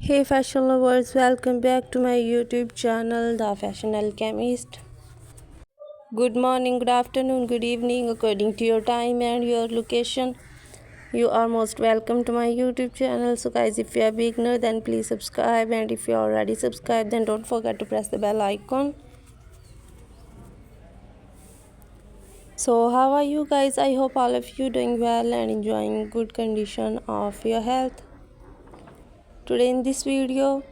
Hey fashion lovers, welcome back to my YouTube channel, The Fashion Alchemist. Good morning, good afternoon, good evening, according to your time and your location. You are most welcome to my YouTube channel. So guys, if you are beginner, then please subscribe, and if you are already subscribed, then don't forget to press the bell icon. So how are you guys? I hope all of you doing well and enjoying good condition of your health. Today in this video,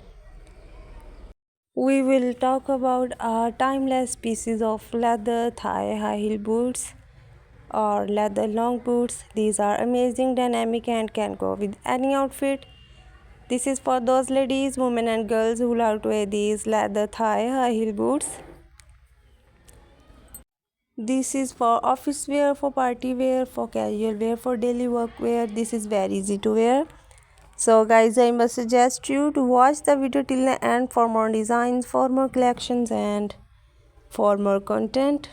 we will talk about timeless pieces of leather thigh high heel boots or leather long boots. These are amazing, dynamic, and can go with any outfit. This is for those ladies, women, and girls who love to wear these leather thigh high heel boots. This is for office wear, for party wear, for casual wear, for daily work wear. This is very easy to wear. So guys, I must suggest you to watch the video till the end for more designs, for more collections, and for more content.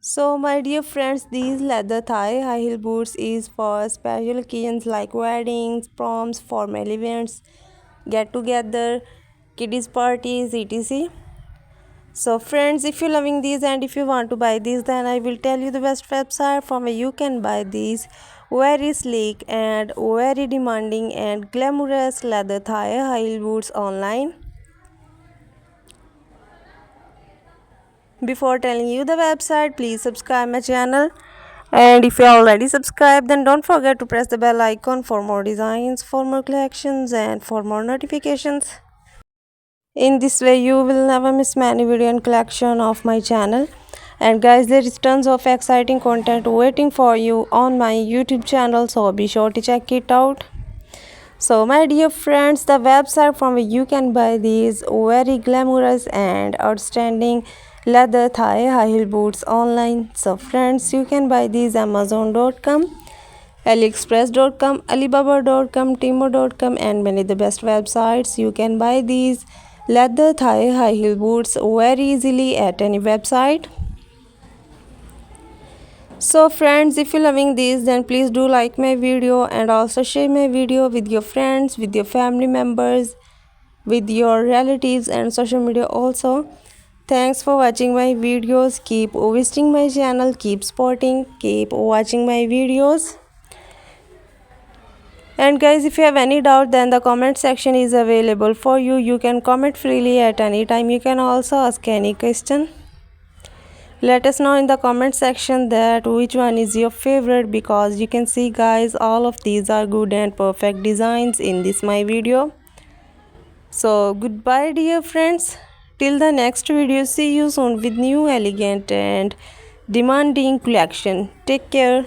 So my dear friends, these leather thigh high heel boots is for special occasions like weddings, proms, formal events, get together, kiddies parties, etc. So friends, if you're loving these and if you want to buy these, then I will tell you the best website from where you can buy these very sleek and very demanding and glamorous leather thigh high heel boots online. Before telling you the website, please subscribe my channel, and if you already subscribed, then don't forget to press the bell icon for more designs, for more collections, and for more notifications. In this way you will never miss many video and collection of my channel. And guys, there is tons of exciting content waiting for you on my YouTube channel, so be sure to check it out. So my dear friends, the website from where you can buy these very glamorous and outstanding leather thigh high heel boots online. So friends, you can buy these amazon.com, aliexpress.com, alibaba.com, timo.com, and many the best websites. You can buy these leather thigh high heel boots very easily at any website. So friends, if you're loving these, then please do like my video and also share my video with your friends, with your family members, with your relatives, and social media also. Thanks for watching my videos. Keep visiting my channel, keep supporting, keep watching my videos. And guys, if you have any doubt, then the comment section is available for you. You can comment freely at any time. You can also ask any question. Let us know in the comment section that which one is your favorite, because you can see guys, all of these are good and perfect designs in this my video. So goodbye dear friends, till the next video. See you soon with new elegant and demanding collection. Take care.